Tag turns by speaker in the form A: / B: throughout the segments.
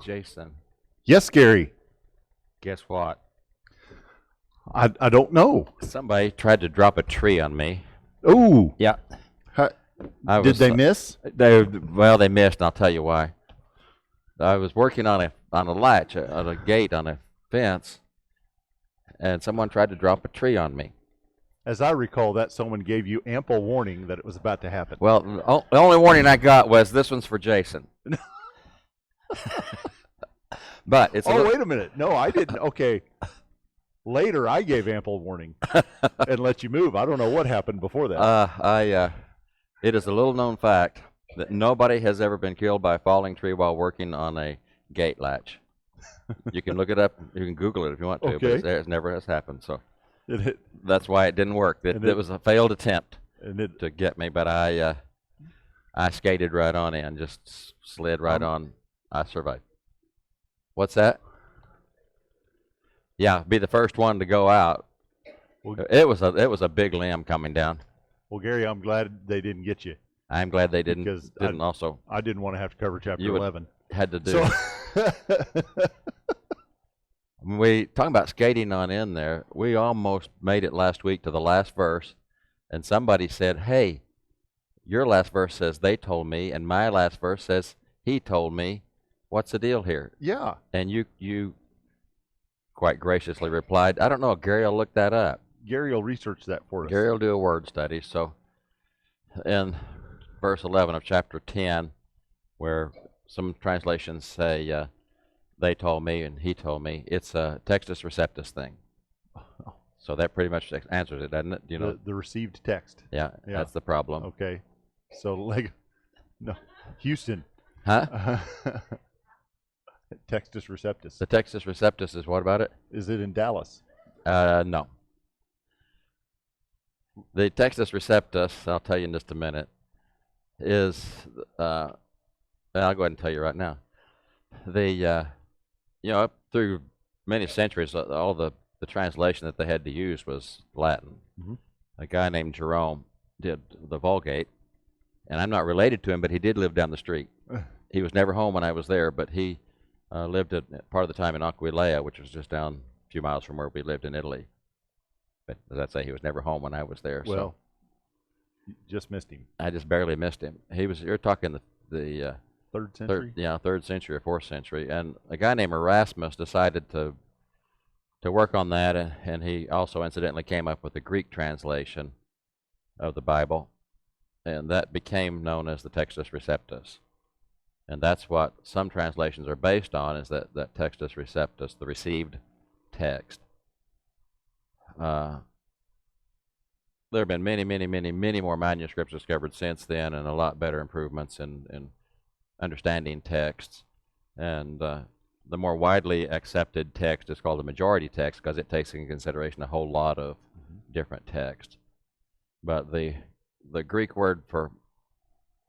A: Jason,
B: Yes, Gary.
A: guess what?
B: I don't know.
A: Somebody tried to drop a tree on me.
B: Ooh.
A: Yeah.
B: Did they miss?
A: They missed, and I'll tell you why. I was working on a latch, on a gate, on a fence, and someone tried to drop a tree on me.
B: As I recall, that someone gave you ample warning that it was about to happen.
A: Well, the only warning I got was this one's for Jason. But it's
B: wait a minute. No, I didn't. Okay. Later, I gave ample warning and let you move. I don't know what happened before that.
A: It is a little known fact that nobody has ever been killed by a falling tree while working on a gate latch. You can look it up. You can Google it if you want to,
B: Okay.
A: but it never has happened. So that's why it didn't work. It was a failed attempt to get me, but I skated right on in, just slid right on. I survived. What's that? Yeah, be the first one to go out.
B: Well,
A: it was a big limb coming down.
B: Well, Gary, I'm glad they didn't get you.
A: I'm glad they didn't.
B: Because I didn't want to have to cover chapter 11.
A: Had to do. So we talking about skating on in there. We almost made it last week to the last verse, and somebody said, "Hey, your last verse says they told me, and my last verse says he told me. What's the deal here?"
B: Yeah.
A: And you quite graciously replied, "I don't know. Gary will look that up."
B: Gary will research that for us.
A: Gary will do a word study. So in verse 11 of chapter 10, where some translations say they told me and he told me, it's a textus receptus thing. So that pretty much answers it, doesn't it? You know,
B: the received text.
A: Yeah, that's the problem.
B: Okay. So Houston.
A: Huh?
B: Textus receptus.
A: The textus receptus is what about it?
B: Is it in Dallas?
A: No. The textus receptus, I'll tell you in just a minute, is, I'll go ahead and tell you right now. Up through many centuries, all the translation that they had to use was Latin.
B: Mm-hmm.
A: A guy named Jerome did the Vulgate, and I'm not related to him, but he did live down the street. He was never home when I was there, but he lived part of the time in Aquileia, which was just down a few miles from where we lived in Italy. But as I say, he was never home when I was there.
B: Well, you just missed him.
A: I just barely missed him. You're talking the
B: 3rd century?
A: 3rd century or 4th century. And a guy named Erasmus decided to work on that, and he also incidentally came up with the Greek translation of the Bible, and that became known as the Textus Receptus. And that's what some translations are based on, is that Textus Receptus, the received text. There have been many, many, many, many more manuscripts discovered since then, and a lot better improvements in understanding texts. And the more widely accepted text is called the majority text because it takes into consideration a whole lot of different texts. But the Greek word for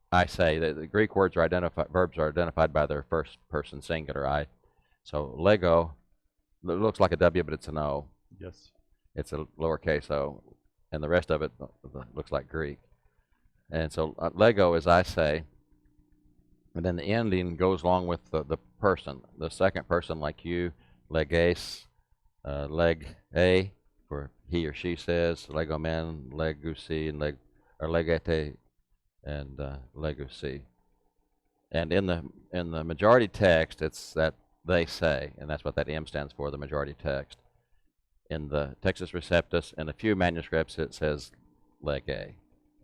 A: I say that the Greek verbs are identified by their first person singular I. So lego, it looks like a W, but it's an O.
B: Yes.
A: It's a lowercase o, and the rest of it looks like Greek. And so lego is I say, and then the ending goes along with the person, the second person, like you, leges, leg a for he or she says, legomen, legusi, and legete, and legusi. And in the majority text, it's that they say, and that's what that M stands for, the majority text. In the Textus Receptus, in a few manuscripts, it says lege.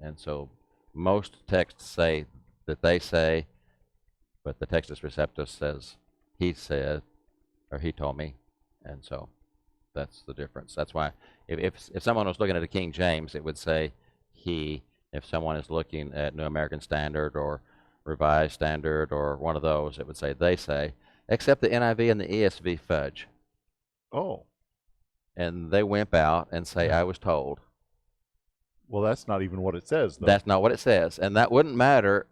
A: And so most texts say that they say, but the Textus Receptus says he said, or he told me. And so that's the difference. That's why if someone was looking at a King James, it would say he. If someone is looking at New American Standard or Revised Standard or one of those, it would say they say, except the NIV and the ESV fudge.
B: Oh.
A: And they wimp out and say, I was told.
B: Well, that's not even what it says, though.
A: That's not what it says. And that wouldn't matter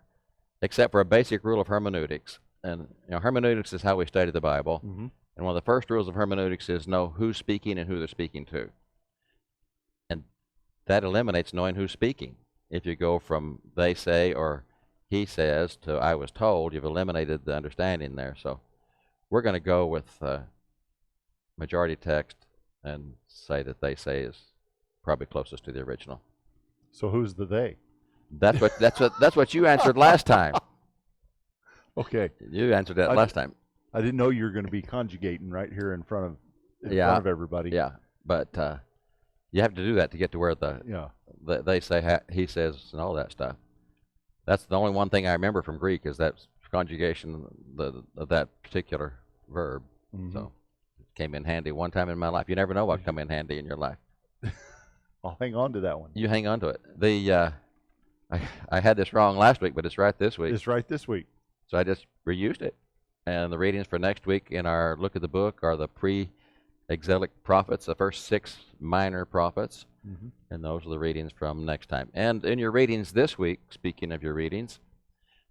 A: except for a basic rule of hermeneutics. And hermeneutics is how we study the Bible.
B: Mm-hmm.
A: And one of the first rules of hermeneutics is know who's speaking and who they're speaking to. And that eliminates knowing who's speaking. If you go from they say or he says to I was told, you've eliminated the understanding there. So we're going to go with majority text and say that they say is probably closest to the original.
B: So who's the they?
A: That's what you answered last time.
B: Okay.
A: You answered that last time.
B: I didn't know you were going to be conjugating right here in front of everybody.
A: Yeah, but you have to do that to get to where they say he says and all that stuff. That's the only one thing I remember from Greek is that conjugation of that particular verb.
B: Mm-hmm.
A: So it came in handy one time in my life. You never know what come in handy in your life.
B: I'll hang on to that one.
A: You hang on to it. I had this wrong last week, but it's right this week.
B: It's right this week.
A: So I just reused it. And the readings for next week in our look at the book are the pre-exilic prophets, the first 6 minor prophets.
B: Mm-hmm.
A: And those are the readings from next time. And in your readings this week, speaking of your readings,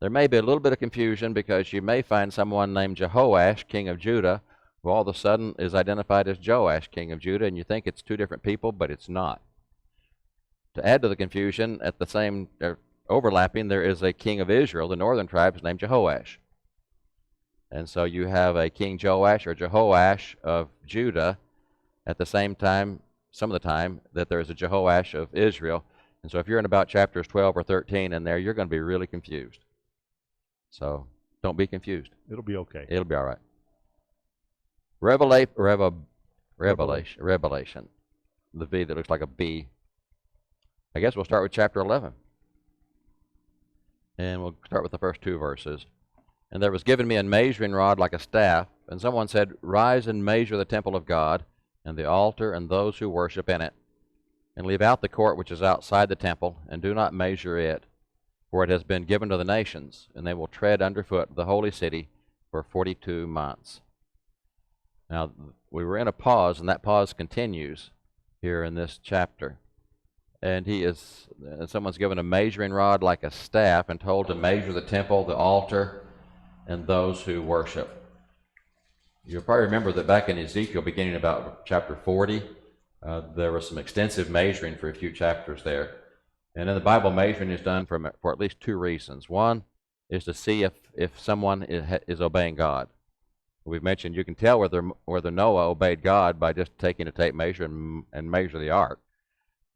A: there may be a little bit of confusion because you may find someone named Jehoash, king of Judah, who all of a sudden is identified as Joash, king of Judah, and you think it's 2 different people, but it's not. To add to the confusion, at the same overlapping, there is a king of Israel, the northern tribes, named Jehoash. And so you have a King Joash or Jehoash of Judah at the same time, some of the time, that there is a Jehoash of Israel. And so if you're in about chapters 12 or 13 in there, you're going to be really confused. So don't be confused.
B: It'll be okay.
A: It'll be all right. Revelation. The V that looks like a B. I guess we'll start with chapter 11. And we'll start with the first 2 verses. And there was given me a measuring rod like a staff, and someone said, Rise and measure the temple of God, and the altar, and those who worship in it. And leave out the court which is outside the temple, and do not measure it, for it has been given to the nations, and they will tread underfoot the holy city for 42 months. Now, we were in a pause, and that pause continues here in this chapter. And someone's given a measuring rod like a staff and told to measure the temple, the altar, and those who worship. You'll probably remember that back in Ezekiel, beginning about chapter 40, there was some extensive measuring for a few chapters there. And in the Bible, measuring is done for at least 2 reasons. One is to see if someone is obeying God. We've mentioned you can tell whether Noah obeyed God by just taking a tape measure and measure the ark.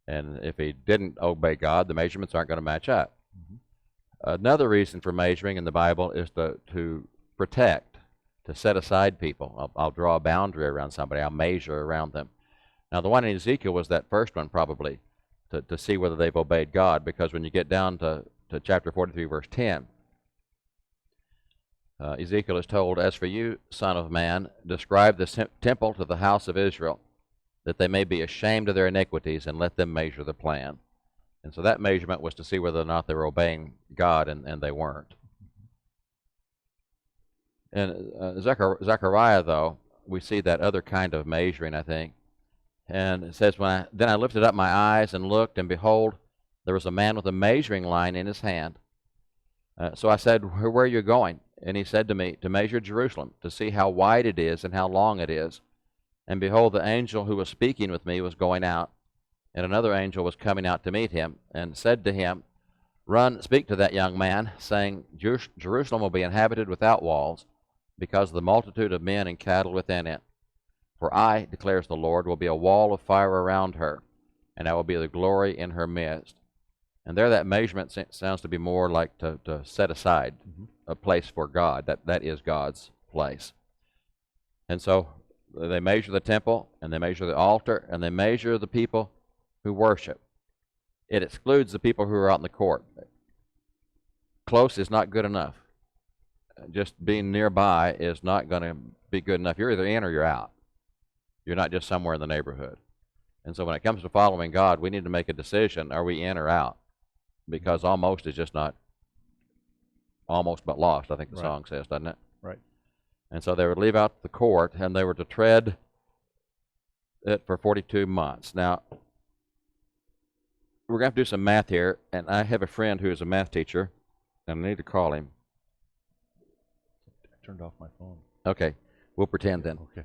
A: And if he didn't obey God, the measurements aren't going to match up. Mm-hmm. Another reason for measuring in the Bible is to protect, to set aside people. I'll draw a boundary around somebody. I'll measure around them. Now, the one in Ezekiel was that first one probably, to see whether they've obeyed God, because when you get down to chapter 43, verse 10, Ezekiel is told, As for you, son of man, describe the temple to the house of Israel, that they may be ashamed of their iniquities, and let them measure the plan. And so that measurement was to see whether or not they were obeying God, and they weren't. In Zechariah, though, we see that other kind of measuring, I think. And it says, Then I lifted up my eyes and looked, and behold, there was a man with a measuring line in his hand. So I said, Where are you going? And he said to me, To measure Jerusalem, to see how wide it is and how long it is. And behold, the angel who was speaking with me was going out, and another angel was coming out to meet him, and said to him, Run, speak to that young man, saying, Jerusalem will be inhabited without walls, because of the multitude of men and cattle within it. For I, declares the Lord, will be a wall of fire around her, and I will be the glory in her midst. And there that measurement sounds to be more like to set aside a place for God. That is God's place. And so they measure the temple, and they measure the altar, and they measure the people who worship. It excludes the people who are out in the court. Close is not good enough. Just being nearby is not going to be good enough. You're either in or you're out. You're not just somewhere in the neighborhood. And so when it comes to following God, we need to make a decision. Are we in or out? Because almost is just not almost but lost, I think the song says, doesn't it?
B: Right.
A: And so they would leave out the court, and they were to tread it for 42 months. Now, we're going to have to do some math here, and I have a friend who is a math teacher, and I need to call him.
B: I turned off my phone.
A: Okay, we'll pretend then.
B: Okay.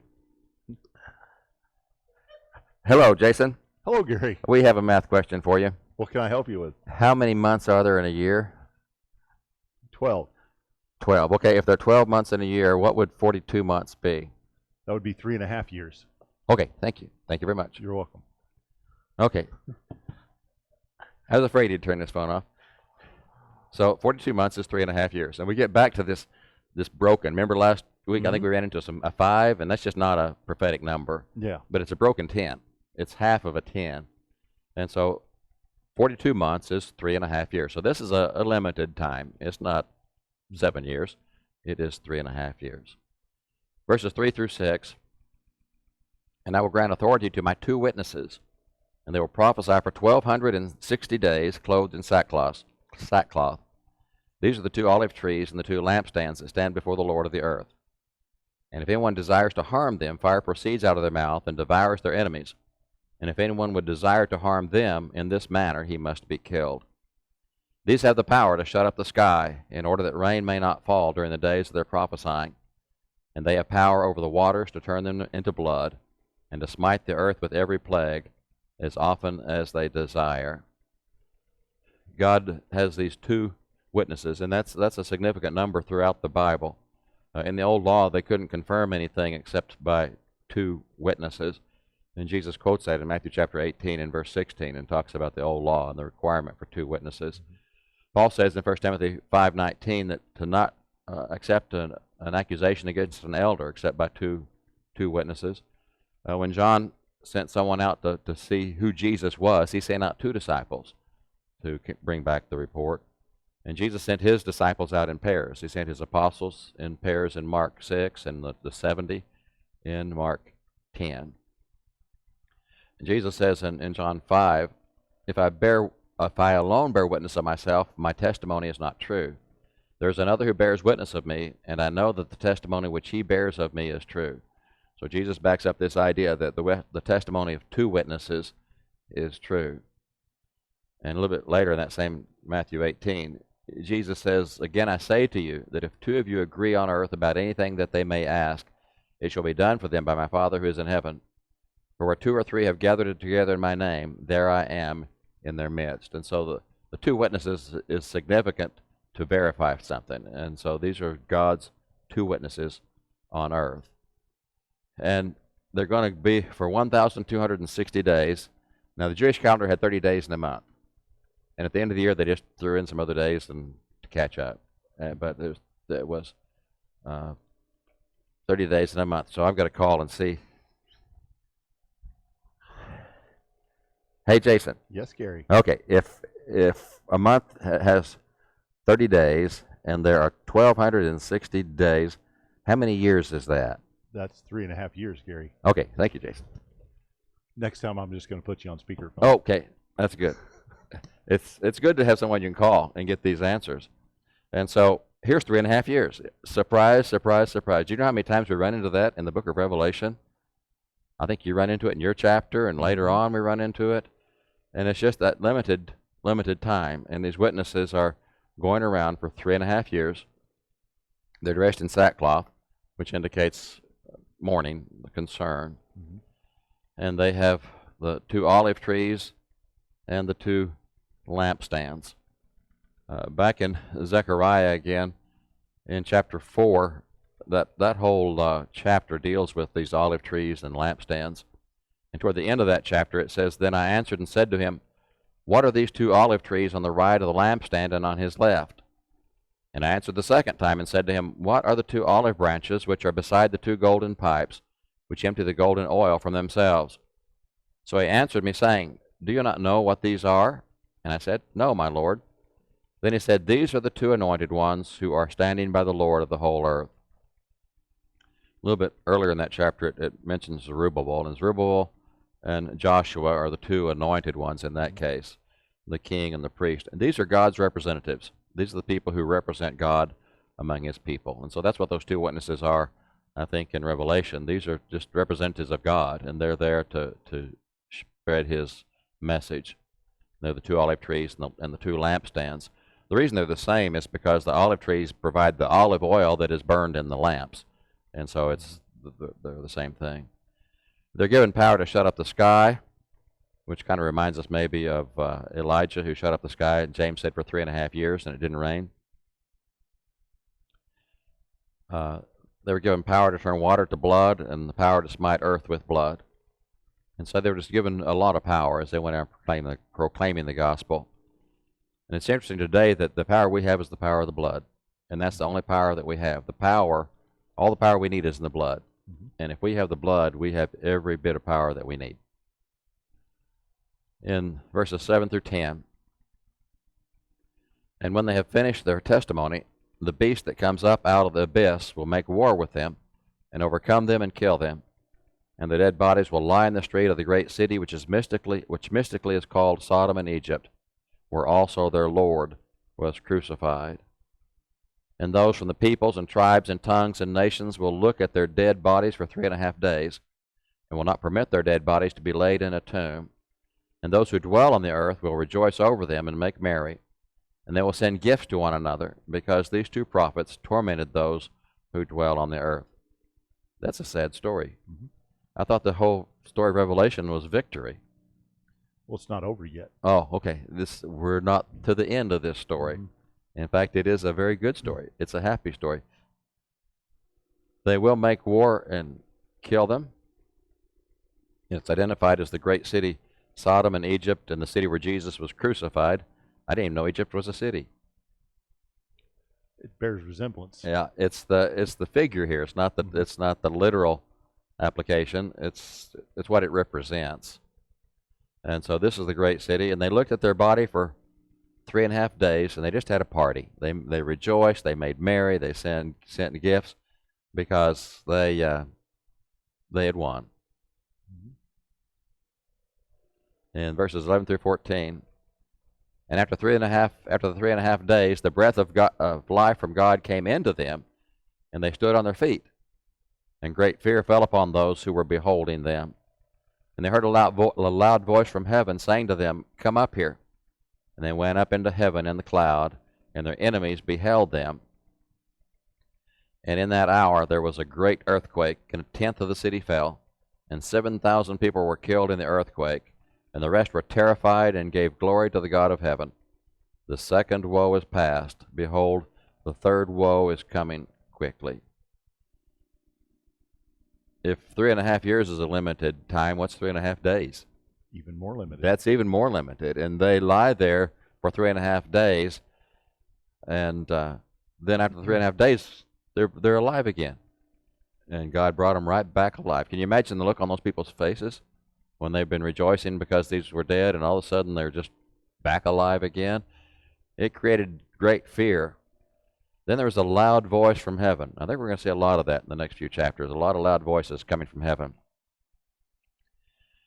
A: Hello, Jason.
B: Hello, Gary.
A: We have a math question for you.
B: What can I help you with?
A: How many months are there in a year?
B: 12.
A: 12. Okay, if there are 12 months in a year, what would 42 months be?
B: That would be 3.5 years.
A: Okay, thank you. Thank you very much.
B: You're welcome.
A: Okay. I was afraid he'd turn this phone off. So 42 months is 3.5 years. And we get back to this broken. Remember last week, I think we ran into a 5, and that's just not a prophetic number.
B: Yeah.
A: But it's a broken 10. It's half of a 10. And so 42 months is 3.5 years. So this is a limited time. It's not 7 years. It is 3.5 years. Verses 3 through 6. And I will grant authority to my 2 witnesses, and they will prophesy for 1,260 days, clothed in sackcloth. These are the 2 olive trees and the 2 lampstands that stand before the Lord of the earth. And if anyone desires to harm them, fire proceeds out of their mouth and devours their enemies. And if anyone would desire to harm them in this manner, he must be killed. These have the power to shut up the sky, in order that rain may not fall during the days of their prophesying. And they have power over the waters to turn them into blood, and to smite the earth with every plague, as often as they desire. God has these 2 witnesses, and that's a significant number throughout the Bible. In the old law, they couldn't confirm anything except by 2 witnesses. And Jesus quotes that in Matthew chapter 18 and verse 16 and talks about the old law and the requirement for 2 witnesses. Paul says in 1 Timothy 5:19 that to not accept an accusation against an elder except by two witnesses. When John sent someone out to see who Jesus was, he sent out 2 disciples to bring back the report. And Jesus sent his disciples out in pairs. He sent his apostles in pairs in Mark 6 and the 70 in Mark 10. And Jesus says in John 5, if I alone bear witness of myself, my testimony is not true. There is another who bears witness of me, and I know that the testimony which he bears of me is true. So Jesus backs up this idea that the testimony of 2 witnesses is true. And a little bit later in that same Matthew 18, Jesus says, again I say to you, that if 2 of you agree on earth about anything that they may ask, it shall be done for them by my Father who is in heaven. For where 2 or 3 have gathered together in my name, there I am in their midst. And so the 2 witnesses is significant to verify something. And so these are God's 2 witnesses on earth. And they're going to be for 1,260 days. Now, the Jewish calendar had 30 days in a month. And at the end of the year, they just threw in some other days to catch up. But it was 30 days in a month. So I've got to call and see. Hey, Jason.
B: Yes, Gary.
A: Okay, if a month has 30 days and there are 1,260 days, how many years is that?
B: That's 3.5 years, Gary.
A: Okay, thank you, Jason.
B: Next time, I'm just going to put you on speakerphone.
A: Okay, that's good. It's good to have someone you can call and get these answers. And so here's 3.5 years. Surprise, surprise, surprise. Do you know how many times we run into that in the book of Revelation? I think you run into it in your chapter, and later on we run into it. And it's just that limited time. And these witnesses are going around for 3.5 years. They're dressed in sackcloth, which indicates mourning, concern. Mm-hmm. And they have the 2 olive trees and the 2 lampstands. Back in Zechariah again, in chapter 4, that whole chapter deals with these olive trees and lampstands. And toward the end of that chapter it says, Then I answered and said to him, What are these 2 olive trees on the right of the lampstand and on his left? And I answered the second time and said to him, What are the 2 olive branches which are beside the 2 golden pipes, which empty the golden oil from themselves? So he answered me, saying, Do you not know what these are? And I said, No, my Lord. Then he said, These are the 2 anointed ones who are standing by the Lord of the whole earth. A little bit earlier in that chapter, it mentions Zerubbabel, and Zerubbabel and Joshua are the 2 anointed ones in that case, the king and the priest. And these are God's representatives. These are the people who represent God among his people. And so that's what those 2 witnesses are, I think, in Revelation. These are just representatives of God, and they're there to spread his message. They're the 2 olive trees and the 2 lampstands. The reason they're the same is because the olive trees provide the olive oil that is burned in the lamps. And so they're the same thing. They're given power to shut up the sky, which kind of reminds us maybe of Elijah, who shut up the sky, and James said for 3.5 years, and it didn't rain. They were given power to turn water to blood and the power to smite earth with blood. And so they were just given a lot of power as they went out proclaiming the gospel. And it's interesting today that the power we have is the power of the blood. And that's the only power that we have. The power, all the power we need is in the blood.
B: Mm-hmm.
A: And if we have the blood, we have every bit of power that we need. In verses 7 through 10, and when they have finished their testimony, the beast that comes up out of the abyss will make war with them and overcome them and kill them. And the dead bodies will lie in the street of the great city, which mystically is called Sodom and Egypt, where also their Lord was crucified. And those from the peoples and tribes and tongues and nations will look at their dead bodies for 3.5 days, and will not permit their dead bodies to be laid in a tomb. And those who dwell on the earth will rejoice over them and make merry. And they will send gifts to one another, because these two prophets tormented those who dwell on the earth. That's a sad story.
B: Mm-hmm.
A: I thought the whole story of Revelation was victory.
B: Well, it's not over yet.
A: Oh, okay. We're not to the end of this story.
B: Mm-hmm.
A: In fact, it is a very good story. It's a happy story. They will make war and kill them. It's identified as the great city Sodom and Egypt, and the city where Jesus was crucified. I didn't even know Egypt was a city.
B: It bears resemblance.
A: Yeah, it's the figure here. It's not the literal application. It's what it represents. And so this is the great city, and they looked at their body for 3.5 days, and they just had a party. They rejoiced. They made merry. They sent gifts because they had won. In verses 11 through 14. And after the 3.5 days, the breath of life from God came into them, and they stood on their feet. And great fear fell upon those who were beholding them. And they heard a loud voice from heaven saying to them, "Come up here." And they went up into heaven in the cloud, and their enemies beheld them. And in that hour there was a great earthquake, and 1/10 of the city fell, and 7,000 people were killed in the earthquake. And the rest were terrified and gave glory to the God of heaven. The second woe is past. Behold, the third woe is coming quickly. If 3.5 years is a limited time, what's 3.5 days?
B: Even more limited.
A: That's even more limited. And they lie there for 3.5 days, and then after the 3.5 days, they're alive again. And God brought them right back alive. Can you imagine the look on those people's faces when they've been rejoicing because these were dead, and all of a sudden they're just back alive again? It created great fear. Then there was a loud voice from heaven. I think we're going to see a lot of that in the next few chapters, a lot of loud voices coming from heaven.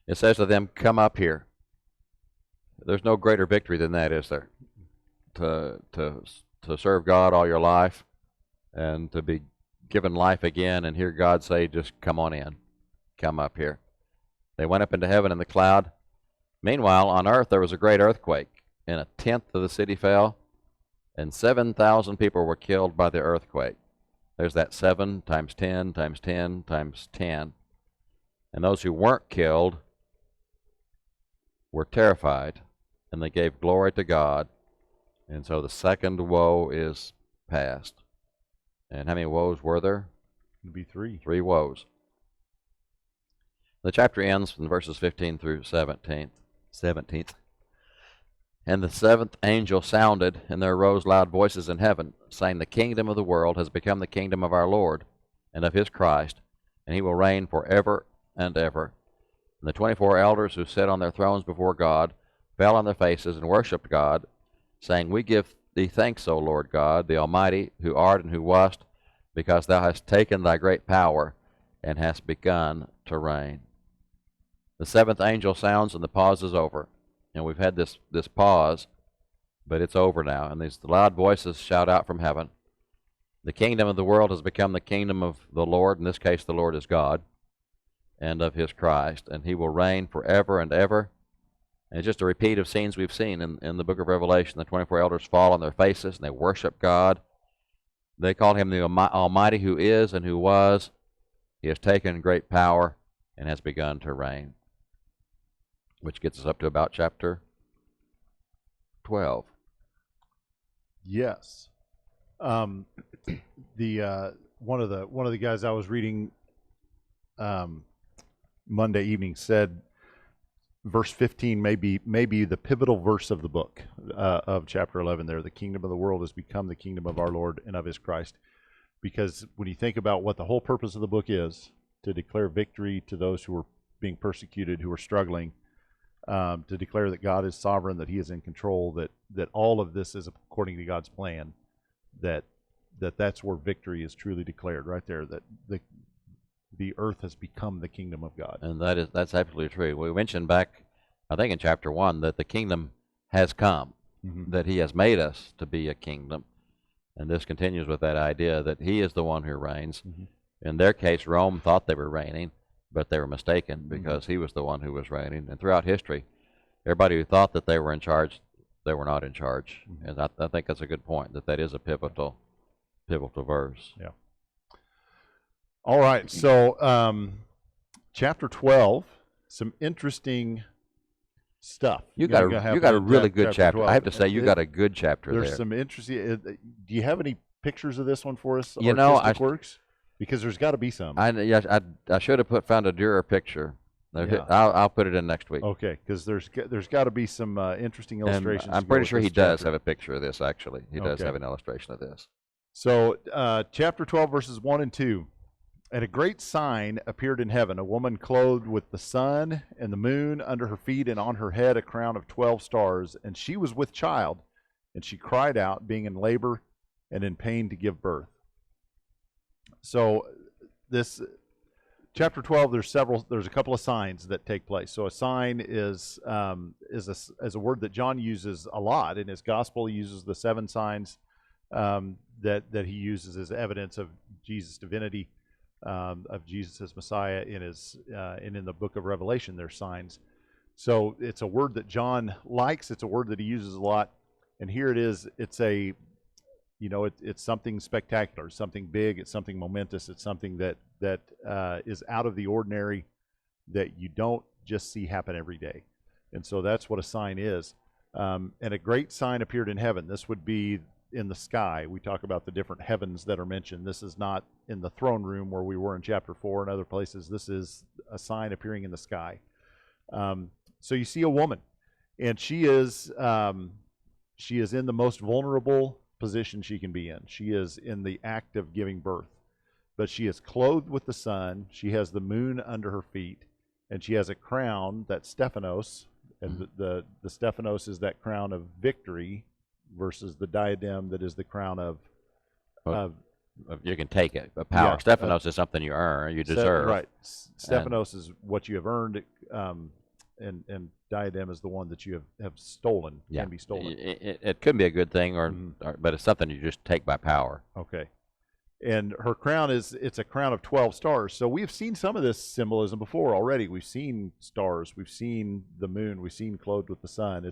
A: It says to them, "Come up here." There's no greater victory than that, is there? To serve God all your life and to be given life again and hear God say, "Just come on in. Come up here." They went up into heaven in the cloud. Meanwhile, on earth there was a great earthquake, and 1/10 of the city fell, and 7,000 people were killed by the earthquake. There's that 7 times 10 times 10 times 10. And those who weren't killed were terrified, and they gave glory to God. And so the second woe is past. And how many woes were there?
B: It'd be 3.
A: 3 woes. The chapter ends in verses 15 through 17. And the 7th angel sounded, and there arose loud voices in heaven, saying, "The kingdom of the world has become the kingdom of our Lord and of his Christ, and he will reign forever and ever." And the 24 elders who sat on their thrones before God fell on their faces and worshipped God, saying, "We give thee thanks, O Lord God, the Almighty, who art and who wast, because thou hast taken thy great power and hast begun to reign." The 7th angel sounds, and the pause is over. And we've had this pause, but it's over now. And these loud voices shout out from heaven. The kingdom of the world has become the kingdom of the Lord. In this case, the Lord is God, and of his Christ. And he will reign forever and ever. And it's just a repeat of scenes we've seen in the book of Revelation. The 24 elders fall on their faces, and they worship God. They call him the Almighty, who is and who was. He has taken great power and has begun to reign. Which gets us up to about chapter 12.
B: Yes. The one of the guys I was reading Monday evening said verse 15 may be the pivotal verse of the book of chapter 11 there. The kingdom of the world has become the kingdom of our Lord and of his Christ. Because when you think about what the whole purpose of the book is, to declare victory to those who are being persecuted, who are struggling, to declare that God is sovereign, that he is in control, that all of this is according to God's plan, that's where victory is truly declared right there, that the earth has become the kingdom of God.
A: And that's absolutely true. We mentioned back, I think in chapter 1, that the kingdom has come, that he has made us to be a kingdom. And this continues with that idea that he is the one who reigns. In their case, Rome thought they were reigning, but they were mistaken because he was the one who was reigning. And throughout history, everybody who thought that they were in charge, they were not in charge. And I think that's a good point, that is a pivotal verse.
B: Yeah. All right, so chapter 12, some interesting stuff.
A: You got a really good chapter.
B: 12.
A: I have to say, you got a good chapter
B: There's
A: there.
B: some interesting. Do you have any pictures of this one for us?
A: You know,
B: works, because there's got to be some.
A: I should have found a Dürer picture.
B: Yeah.
A: I'll put it in next week.
B: Okay, because there's got to be some interesting illustrations.
A: And I'm pretty sure he does have a picture of this. Actually, he does have an illustration of this.
B: So, chapter 12, verses 1 and 2. And a great sign appeared in heaven, a woman clothed with the sun and the moon under her feet, and on her head a crown of 12 stars. And she was with child, and she cried out, being in labor and in pain to give birth. So this chapter 12, there's a couple of signs that take place. So a sign is a word that John uses a lot in his gospel. He uses the 7 signs that he uses as evidence of Jesus' divinity. Of Jesus as Messiah in the book of Revelation, there's signs. So it's a word that John likes. It's a word that he uses a lot. And here it is. It's it's something spectacular, something big. It's something momentous. It's something that is out of the ordinary, that you don't just see happen every day. And so that's what a sign is. And a great sign appeared in heaven. This would be in the sky. We talk about the different heavens that are mentioned. This is not in the throne room where we were in chapter 4 and other places. This is a sign appearing in the sky. So you see a woman, and she is in the most vulnerable position she can be in. She is in the act of giving birth, but she is clothed with the sun. She has the moon under her feet, and she has a crown, that Stephanos, and the Stephanos is that crown of victory, versus the diadem that is the crown of
A: you can take it, but power. Stephanos is something you earn, you deserve.
B: Right. Stephanos is what you have earned, and diadem is the one that you have stolen.
A: Yeah.
B: Can be stolen.
A: It could be a good thing, but it's something you just take by power.
B: Okay. And her crown it's a crown of 12 stars. So we've seen some of this symbolism before already. We've seen stars. We've seen the moon. We've seen clothed with the sun.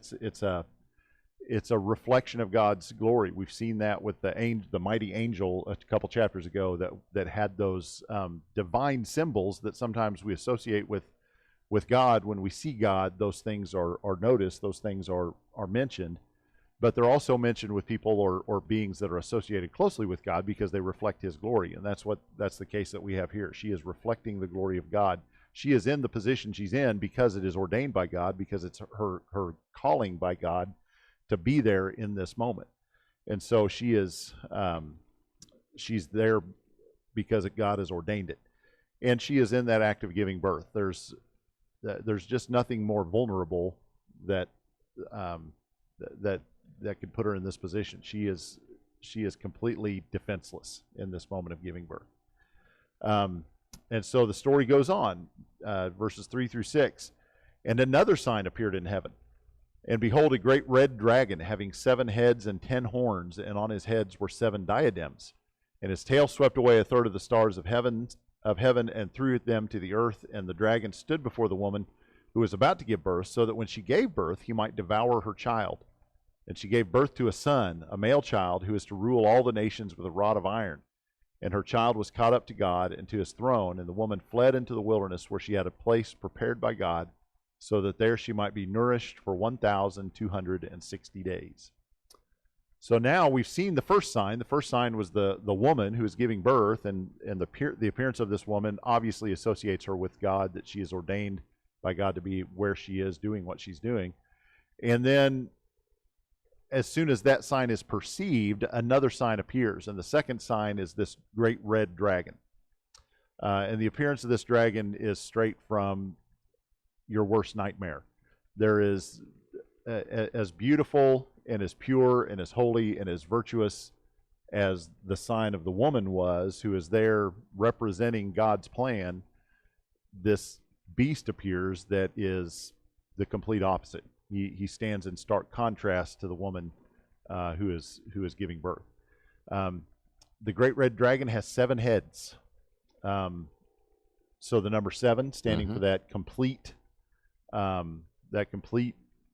B: It's a reflection of God's glory. We've seen that with the mighty angel a couple chapters ago that had those divine symbols that sometimes we associate with God. When we see God, those things are noticed, those things are mentioned, but they're also mentioned with people or beings that are associated closely with God because they reflect his glory. And that's the case that we have here. She is reflecting the glory of God. She is in the position she's in because it is ordained by God, because it's her calling by God to be there in this moment. And so she's there because God has ordained it. And she is in that act of giving birth. There's just nothing more vulnerable that could put her in this position. She is completely defenseless in this moment of giving birth. And so the story goes on, verses 3 through 6. And another sign appeared in heaven. And behold, a great red dragon, having 7 heads and 10 horns, and on his heads were 7 diadems. And his tail swept away a third of the stars of heaven, and threw them to the earth. And the dragon stood before the woman who was about to give birth, so that when she gave birth, he might devour her child. And she gave birth to a son, a male child, who is to rule all the nations with a rod of iron. And her child was caught up to God and to his throne. And the woman fled into the wilderness, where she had a place prepared by God, so that there she might be nourished for 1,260 days. So now we've seen the first sign. The first sign was the woman who is giving birth, and the appearance of this woman obviously associates her with God, that she is ordained by God to be where she is, doing what she's doing. And then as soon as that sign is perceived, another sign appears, and the second sign is this great red dragon. And the appearance of this dragon is straight from your worst nightmare. There is as beautiful and as pure and as holy and as virtuous as the sign of the woman was, who is there representing God's plan. This beast appears that is the complete opposite. He stands in stark contrast to the woman who is giving birth. The great red dragon has 7 heads. So the number 7 standing for that complete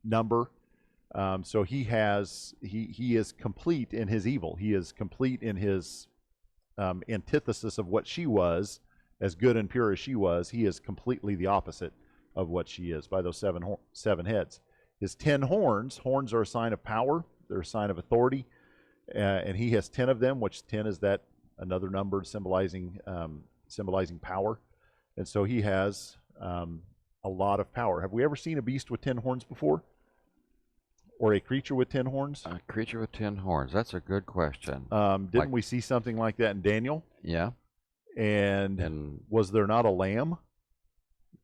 B: number. So he is complete in his evil. He is complete in his antithesis of what she was, as good and pure as she was. He is completely the opposite of what she is by those 7 heads. His 10 horns. Horns are a sign of power. They're a sign of authority, and he has 10 of them, which 10 is that another number symbolizing power. And so he has a lot of power. Have we ever seen a beast with 10 horns before? Or a creature with 10 horns?
A: A creature with 10 horns. That's a good question.
B: Didn't we see something like that in Daniel?
A: Yeah.
B: And was there not a lamb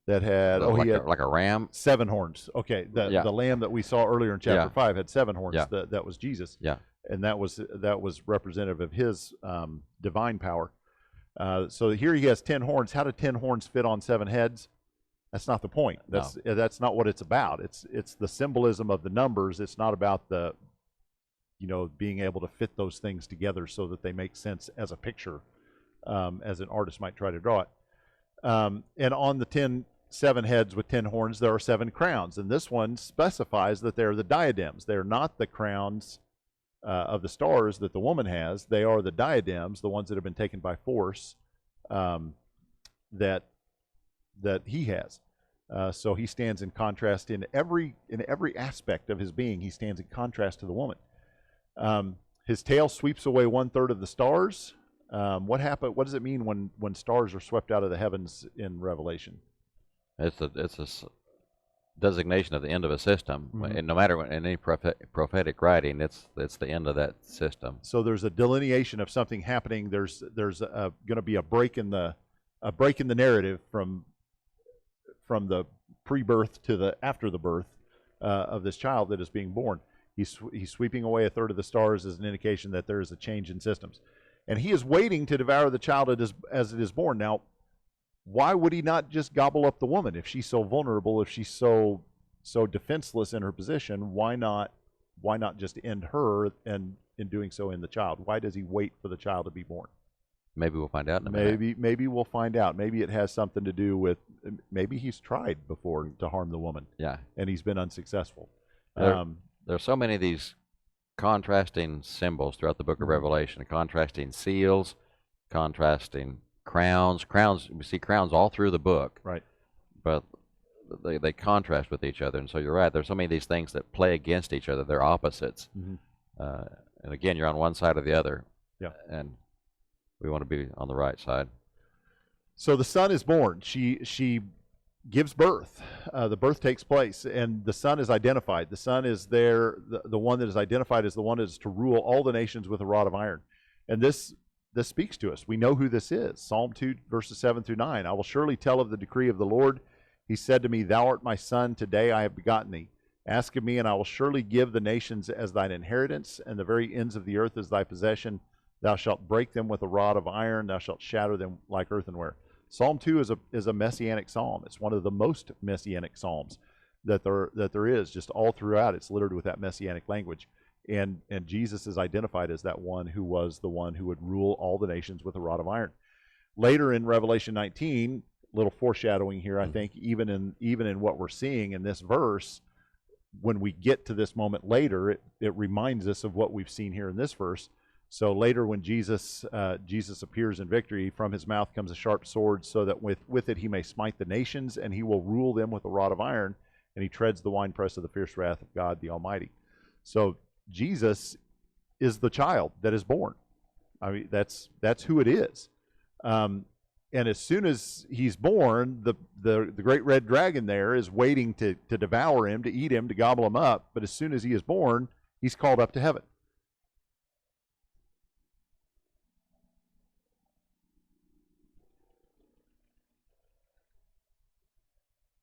B: that had
A: like a ram?
B: 7 horns? Okay, the lamb that we saw earlier in chapter 5 had 7 horns.
A: Yeah.
B: That was Jesus.
A: Yeah.
B: And that was representative of his divine power. So here he has 10 horns. How do 10 horns fit on 7 heads? That's not the point. That's not what it's about. It's the symbolism of the numbers. It's not about the, being able to fit those things together so that they make sense as a picture, as an artist might try to draw it. And on the 7 heads with 10 horns, there are 7 crowns. And this one specifies that they're the diadems. They're not the crowns of the stars that the woman has. They are the diadems, the ones that have been taken by force, that he has. So he stands in contrast in every aspect of his being. He stands in contrast to the woman. His tail sweeps away 1/3 of the stars. What does it mean when stars are swept out of the heavens in Revelation?
A: It's a designation of the end of a system. And no matter in any prophetic writing, it's the end of that system.
B: So there's a delineation of something happening. There's going to be a break in the narrative from the pre-birth to the after the birth of this child that is being born. He's sweeping away 1/3 of the stars as an indication that there is a change in systems, and he is waiting to devour the child as it is born. Now, why would he not just gobble up the woman if she's so vulnerable, if she's so defenseless in her position? Why not just end her, and in doing so end the child? Why does he wait for the child to be born?
A: Maybe we'll find out in a minute.
B: Maybe we'll find out. Maybe it has something to do with, maybe he's tried before to harm the woman.
A: Yeah.
B: And he's been unsuccessful.
A: There are so many of these contrasting symbols throughout the book of Revelation, contrasting seals, contrasting crowns. We see crowns all through the book.
B: Right.
A: But they contrast with each other. And so you're right. There's so many of these things that play against each other. They're opposites. And again, you're on one side or the other.
B: Yeah.
A: And we want to be on the right side.
B: So the son is born. She gives birth. The birth takes place, and the son is identified. The son is there. The one that is identified as the one that is to rule all the nations with a rod of iron. And this speaks to us. We know who this is. Psalm 2, verses 7 through 9. I will surely tell of the decree of the Lord. He said to me, Thou art my son. Today I have begotten thee. Ask of me, and I will surely give the nations as thine inheritance, and the very ends of the earth as thy possession. Thou shalt break them with a rod of iron. Thou shalt shatter them like earthenware. Psalm 2 is a messianic psalm. It's one of the most messianic psalms that there is. Just all throughout, it's littered with that messianic language. And Jesus is identified as that one who was the one who would rule all the nations with a rod of iron. Later in Revelation 19, little foreshadowing here, I think, even in what we're seeing in this verse, when we get to this moment later, it reminds us of what we've seen here in this verse. So later when Jesus appears in victory, from his mouth comes a sharp sword, so that with it he may smite the nations, and he will rule them with a rod of iron, and he treads the winepress of the fierce wrath of God the Almighty. So Jesus is the child that is born. I mean, that's who it is. And as soon as he's born, the great red dragon there is waiting to devour him, to eat him, to gobble him up. But as soon as he is born, he's called up to heaven.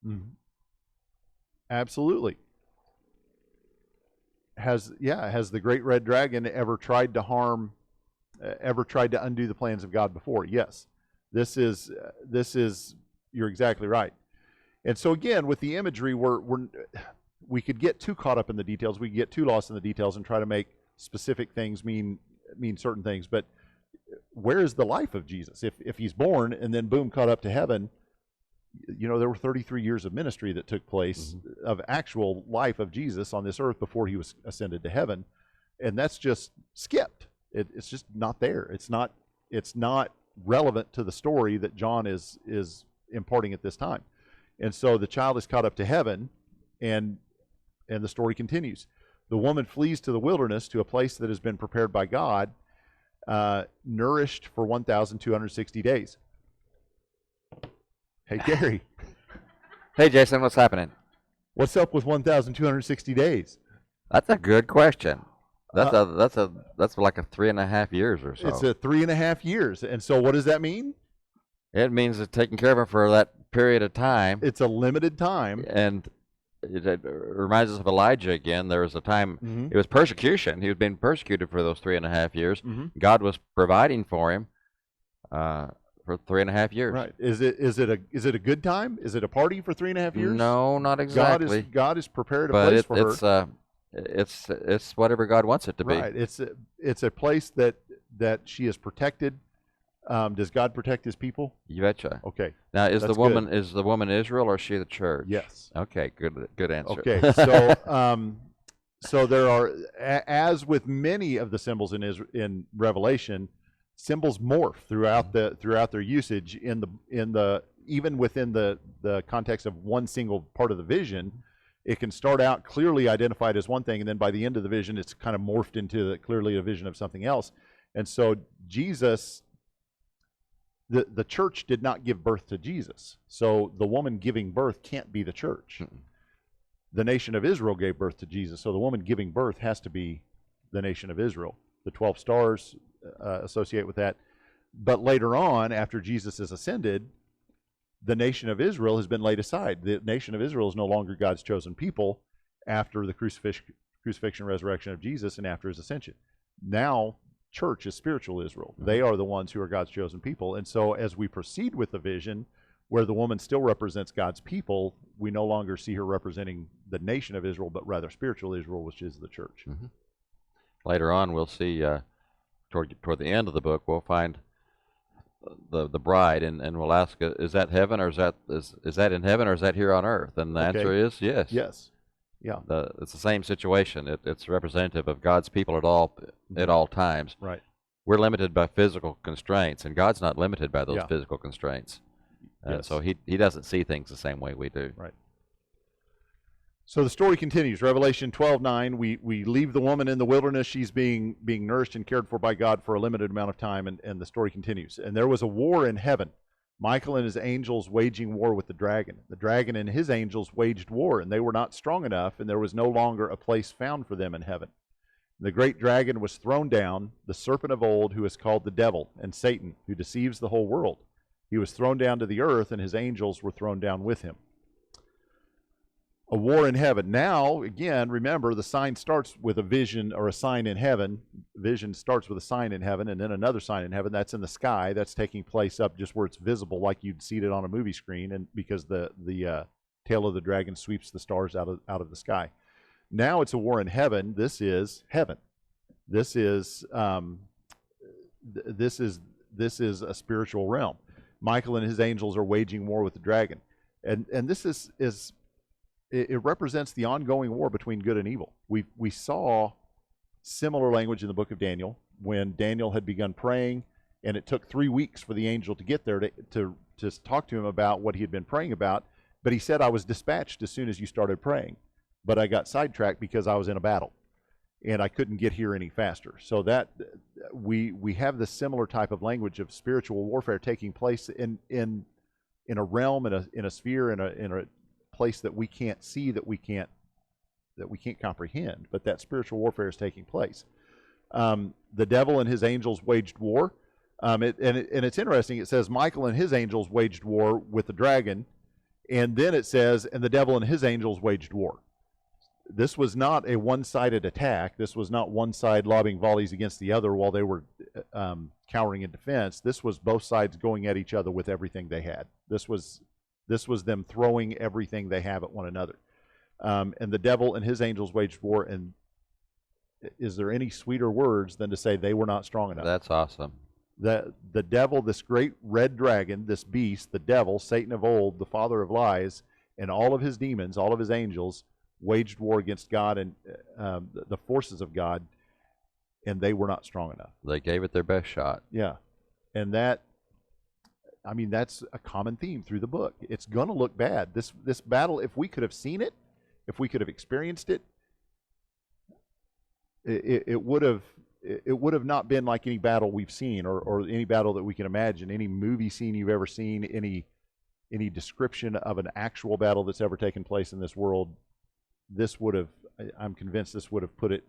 B: Mm-hmm. Absolutely. Has the great red dragon ever tried to harm, ever tried to undo the plans of God before? Yes. This is you're exactly right. And so again, with the imagery, we could get too caught up in the details. We could get too lost in the details and try to make specific things mean certain things. But where is the life of Jesus? If he's born and then boom, caught up to heaven, there were 33 years of ministry that took place, mm-hmm. of actual life of Jesus on this earth before he was ascended to heaven, and that's just skipped. It's just not there. It's not relevant to the story that John is imparting at this time. And so the child is caught up to heaven, and the story continues. The woman flees to the wilderness, to a place that has been prepared by God, nourished for 1,260 days. Hey, Gary.
A: Hey, Jason, what's happening?
B: What's up with 1,260 days?
A: That's a good question. That's like a 3.5 years or so.
B: It's a 3.5 years. And so what does that mean?
A: It means it's taking care of him for that period of time.
B: It's a limited time.
A: And it reminds us of Elijah again. There was a time, mm-hmm. It was persecution. He was being persecuted for those 3.5 years. Mm-hmm. God was providing for him for 3.5 years.
B: Right. Is it a good time? Is it a party for 3.5 years?
A: No, not exactly.
B: God is prepared a place for her.
A: It's whatever God wants it to be.
B: Right. It's a place that she is protected. Does God protect his people?
A: You betcha.
B: Okay.
A: Now, is the woman Israel, or is she the church?
B: Yes.
A: Okay. Good answer.
B: Okay. So there are, as with many of the symbols in Revelation, symbols morph throughout their usage in the even within the context of one single part of the vision. It can start out clearly identified as one thing, and then by the end of the vision, it's kind of morphed into clearly a vision of something else. And so Jesus, the church did not give birth to Jesus. So the woman giving birth can't be the church. Mm-mm. The nation of Israel gave birth to Jesus. So the woman giving birth has to be the nation of Israel. The 12 stars associate with that. But later on, after Jesus is ascended, the nation of Israel has been laid aside. The nation of Israel is no longer God's chosen people after the crucifixion, resurrection of Jesus, and after his ascension. Now, church is spiritual Israel. They are the ones who are God's chosen people. And so as we proceed with the vision, where the woman still represents God's people, we no longer see her representing the nation of Israel, but rather spiritual Israel, which is the church.
A: Mm-hmm. Later on, we'll see, toward the end of the book, we'll find the bride, and we'll ask, is that heaven, or is that in heaven, or is that here on earth? And the answer is yes.
B: Yes. Yeah.
A: It's the same situation. It's representative of God's people at all times.
B: Right.
A: We're limited by physical constraints, and God's not limited by those physical constraints. And so he doesn't see things the same way we do.
B: Right. So the story continues. Revelation 12:9. We leave the woman in the wilderness. She's being nourished and cared for by God for a limited amount of time, and the story continues. And there was a war in heaven. Michael and his angels waging war with the dragon. The dragon and his angels waged war, and they were not strong enough, and there was no longer a place found for them in heaven. The great dragon was thrown down, the serpent of old, who is called the devil and Satan, who deceives the whole world. He was thrown down to the earth, and his angels were thrown down with him. A war in heaven. Now, again, remember, the sign starts with a vision or a sign in heaven. Vision starts with a sign in heaven, and then another sign in heaven. That's in the sky. That's taking place up just where it's visible, like you'd see it on a movie screen, and because the tail of the dragon sweeps the stars out of the sky. Now it's a war in heaven. This is heaven. This is a spiritual realm. Michael and his angels are waging war with the dragon, and this is it represents the ongoing war between good and evil. We saw similar language in the book of Daniel when Daniel had begun praying, and it took 3 weeks for the angel to get there to talk to him about what he had been praying about. But he said, I was dispatched as soon as you started praying, but I got sidetracked because I was in a battle. and I couldn't get here any faster. So that we have this similar type of language of spiritual warfare taking place in a realm, in a sphere, in a place that we can't see, that we can't comprehend, but that spiritual warfare is taking place. The devil and his angels waged war. And it's interesting. It says Michael and his angels waged war with the dragon, and then it says, and the devil and his angels waged war. This was not a one-sided attack. This was not one side lobbing volleys against the other while they were cowering in defense. This was both sides going at each other with everything they had. This was them throwing everything they have at one another. And the devil and his angels waged war. And is there any sweeter words than to say they were not strong enough?
A: That's awesome.
B: The devil, this great red dragon, this beast, the devil, Satan of old, the father of lies, and all of his demons, all of his angels, waged war against God and the forces of God, and they were not strong enough.
A: They gave it their best shot.
B: Yeah. And that's a common theme through the book. It's going to look bad. This battle, if we could have seen it, if we could have experienced it, it would have not been like any battle we've seen, or any battle that we can imagine, any movie scene you've ever seen, any description of an actual battle that's ever taken place in this world. I'm convinced this would have put it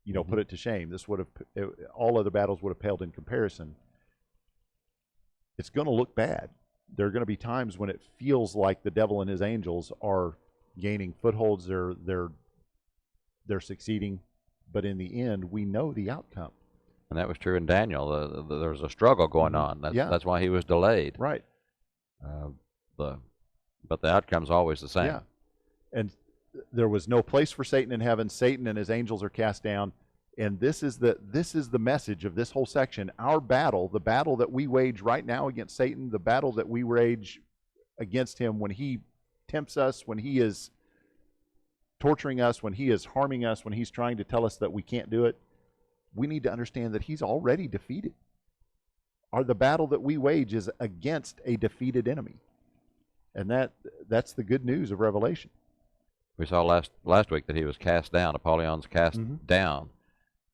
B: to shame. This would have, all other battles would have paled in comparison. It's going to look bad. There are going to be times when it feels like the devil and his angels are gaining footholds. They're succeeding, but in the end, we know the outcome.
A: And that was true in Daniel. There was a struggle going on. That's why he was delayed.
B: Right.
A: But the outcome's always the same.
B: Yeah. And there was no place for Satan in heaven. Satan and his angels are cast down. And this is the message of this whole section. Our battle, the battle that we wage right now against Satan, the battle that we wage against him when he tempts us, when he is torturing us, when he is harming us, when he's trying to tell us that we can't do it, we need to understand that he's already defeated. The battle that we wage is against a defeated enemy. And that's the good news of Revelation.
A: We saw last week that he was cast down. Apollyon's cast down.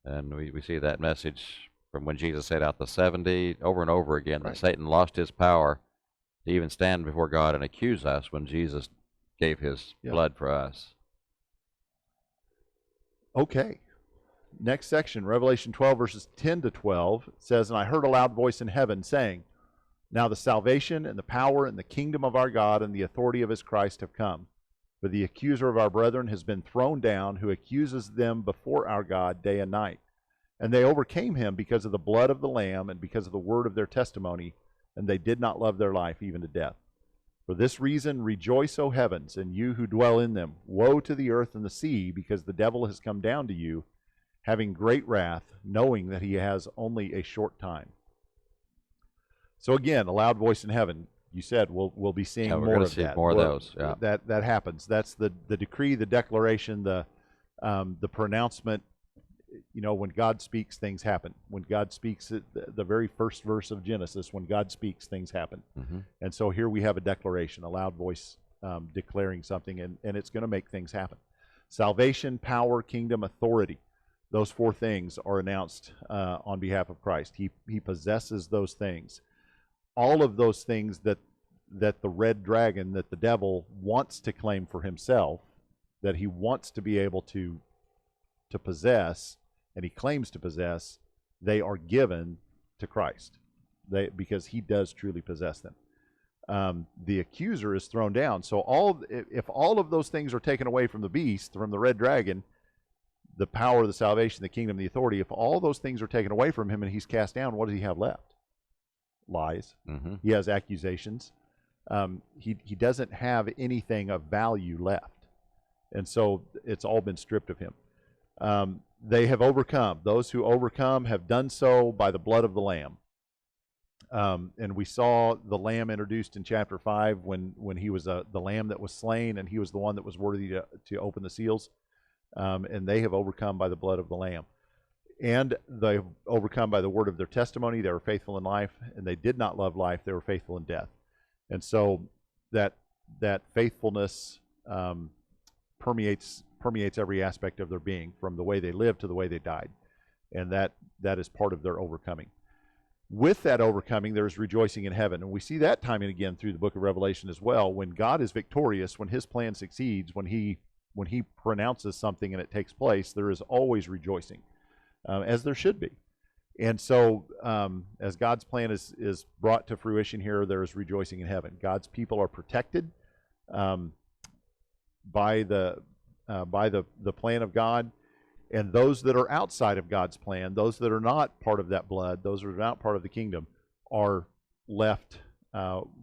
A: And we see that message from when Jesus set out the 70 over and over again, that Satan lost his power to even stand before God and accuse us when Jesus gave his blood for us.
B: Okay. Next section, Revelation 12, verses 10 to 12, says, And I heard a loud voice in heaven saying, Now the salvation and the power and the kingdom of our God and the authority of his Christ have come. For the accuser of our brethren has been thrown down, who accuses them before our God day and night. And they overcame him because of the blood of the Lamb and because of the word of their testimony, and they did not love their life even to death. For this reason rejoice, O heavens, and you who dwell in them. Woe to the earth and the sea, because the devil has come down to you, having great wrath, knowing that he has only a short time. So again, a loud voice in heaven. You said we'll be seeing more of that.
A: More of those. Yeah.
B: That happens. That's the decree, the declaration, the pronouncement. You know, when God speaks, things happen. When God speaks, the very first verse of Genesis, when God speaks, things happen. And so here we have a declaration, a loud voice declaring something, and it's going to make things happen. Salvation, power, kingdom, authority. Those four things are announced on behalf of Christ. He possesses those things. All of those things that the red dragon, that the devil wants to claim for himself, that he wants to be able to possess, and he claims to possess, they are given to Christ, because he does truly possess them. The accuser is thrown down. So if all of those things are taken away from the beast, from the red dragon, the power, the salvation, the kingdom, the authority, if all those things are taken away from him and he's cast down, what does he have left? Lies. He has accusations. He doesn't have anything of value left. And so it's all been stripped of him. They have overcome. Those who overcome have done so by the blood of the Lamb. And we saw the Lamb introduced in chapter 5 when he was the Lamb that was slain, and he was the one that was worthy to open the seals. And they have overcome by the blood of the Lamb. And they have overcome by the word of their testimony. They were faithful in life, and they did not love life. They were faithful in death. And so that faithfulness permeates every aspect of their being, from the way they lived to the way they died. And that is part of their overcoming. With that overcoming, there is rejoicing in heaven. And we see that time and again through the book of Revelation as well. When God is victorious, when his plan succeeds, when he pronounces something and it takes place, there is always rejoicing, as there should be. And so as God's plan is brought to fruition here, there is rejoicing in heaven. God's people are protected by the plan of God. And those that are outside of God's plan, those that are not part of that blood, those that are not part of the kingdom, are left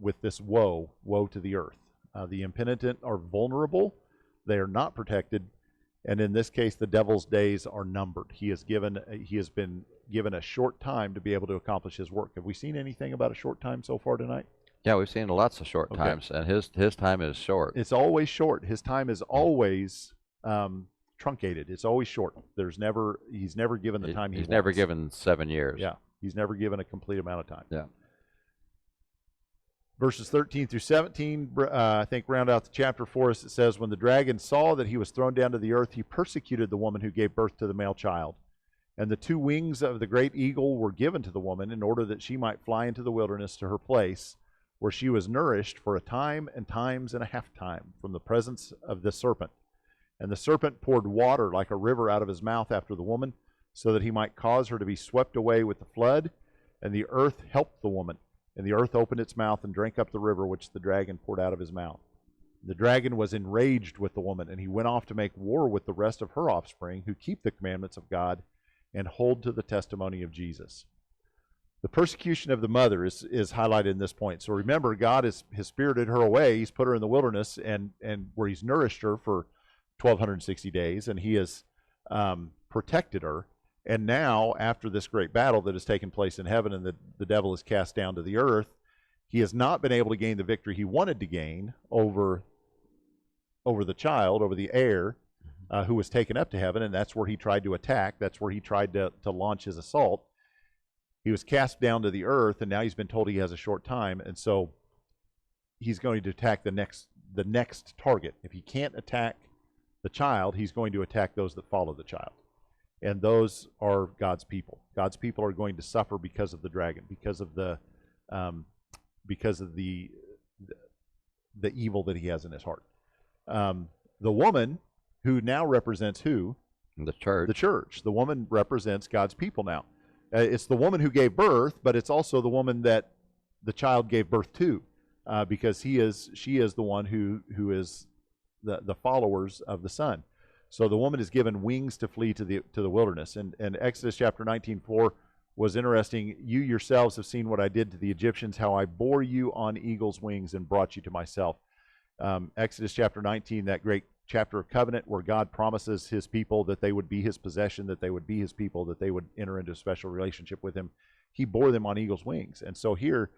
B: with this woe to the earth. The impenitent are vulnerable. They are not protected. And in this case, the devil's days are numbered. He has been given a short time to be able to accomplish his work. Have we seen anything about a short time so far tonight?
A: Yeah, we've seen lots of short times, and his time is short.
B: It's always short. His time is always truncated. It's always short. He's never given the time he wants.
A: He's never given 7 years.
B: Yeah, he's never given a complete amount of time.
A: Yeah.
B: Verses 13 through 17, I think, round out the chapter for us. It says, when the dragon saw that he was thrown down to the earth, he persecuted the woman who gave birth to the male child. And the 2 wings of the great eagle were given to the woman in order that she might fly into the wilderness to her place, where she was nourished for a time and times and a half time from the presence of the serpent. And the serpent poured water like a river out of his mouth after the woman, so that he might cause her to be swept away with the flood. And the earth helped the woman. And the earth opened its mouth and drank up the river which the dragon poured out of his mouth. The dragon was enraged with the woman, and he went off to make war with the rest of her offspring, who keep the commandments of God and hold to the testimony of Jesus. The persecution of the mother is highlighted in this point. So remember, God has spirited her away. He's put her in the wilderness, and where he's nourished her for 1,260 days, and he has protected her. And now, after this great battle that has taken place in heaven and the devil is cast down to the earth, he has not been able to gain the victory he wanted to gain over the child, over the heir, who was taken up to heaven, and that's where he tried to attack. That's where he tried to launch his assault. He was cast down to the earth, and now he's been told he has a short time, and so he's going to attack the next target. If he can't attack the child, he's going to attack those that follow the child. And those are God's people. God's people are going to suffer because of the dragon, because of the evil that he has in his heart. The woman, who now represents who?
A: The church.
B: The church. The woman represents God's people now. It's the woman who gave birth, but it's also the woman that the child gave birth to, because she is the one who is the followers of the Son. So the woman is given wings to flee to the wilderness. And Exodus chapter 19:4 was interesting. You yourselves have seen what I did to the Egyptians, how I bore you on eagle's wings and brought you to myself. Exodus chapter 19, that great chapter of covenant where God promises his people that they would be his possession, that they would be his people, that they would enter into a special relationship with him. He bore them on eagle's wings. And so here,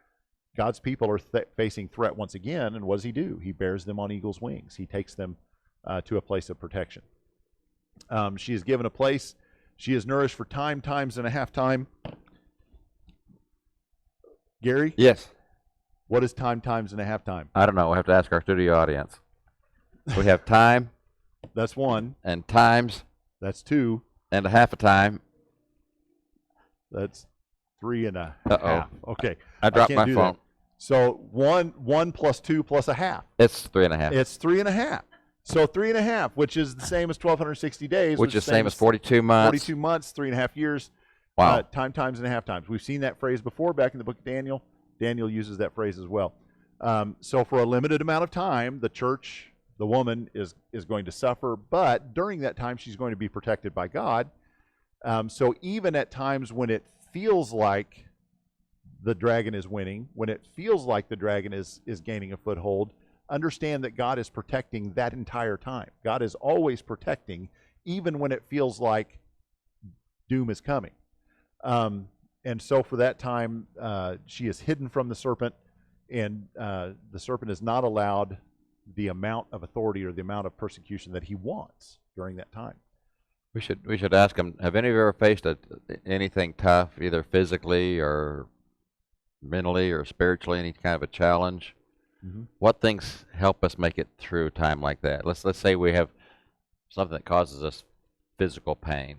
B: God's people are facing threat once again, and what does he do? He bears them on eagle's wings. He takes them to a place of protection. She is given a place. She is nourished for time, times and a half time. Gary?
A: Yes.
B: What is time, times and a half time?
A: I don't know. We'll have to ask our studio audience. We have time.
B: That's 1.
A: And times.
B: That's 2.
A: And a half a time.
B: That's 3 and a
A: Uh-oh.
B: half. Okay.
A: I dropped my
B: do
A: phone.
B: That. So 1 plus 2 plus a half.
A: It's 3.5.
B: It's 3.5. So 3.5, which is the same as 1,260 days.
A: Which is the same as 42 months.
B: 42 months, 3.5 years.
A: Wow.
B: Time, times, and a half times. We've seen that phrase before back in the book of Daniel. Daniel uses that phrase as well. So for a limited amount of time, the church, the woman, is going to suffer. But during that time, she's going to be protected by God. So even at times when it feels like the dragon is winning, when it feels like the dragon is gaining a foothold, understand that God is protecting that entire time. God is always protecting, even when it feels like doom is coming. And so for that time, she is hidden from the serpent, and the serpent is not allowed the amount of authority or the amount of persecution that he wants during that time.
A: We should ask them, have any of you ever faced anything tough, either physically or mentally or spiritually, any kind of a challenge? Mm-hmm. What things help us make it through time like that? Let's say we have something that causes us physical pain.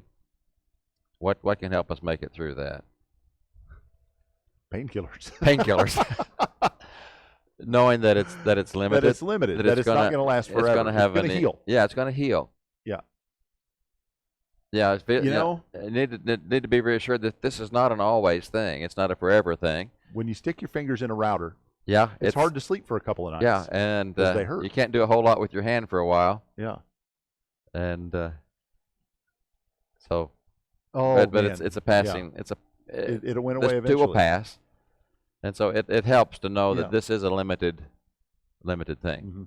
A: What can help us make it through that?
B: Painkillers.
A: Painkillers. Knowing that it's limited.
B: That it's limited. That it's not going to last forever.
A: It's going to have
B: it's going to heal.
A: Yeah, it's going to heal.
B: Yeah.
A: Yeah,
B: You know,
A: need to be reassured that this is not an always thing. It's not a forever thing.
B: when you stick your fingers in a router,
A: Yeah,
B: it's hard to sleep for a couple of nights.
A: Yeah, and
B: they hurt.
A: you can't do a whole lot with your hand for a while.
B: Yeah.
A: And so,
B: Oh,
A: but
B: man.
A: it's a passing.
B: Yeah.
A: It's a
B: It went away
A: this
B: eventually.
A: too will pass, and so it helps to know
B: Yeah.
A: that this is a limited thing.
B: Mm-hmm.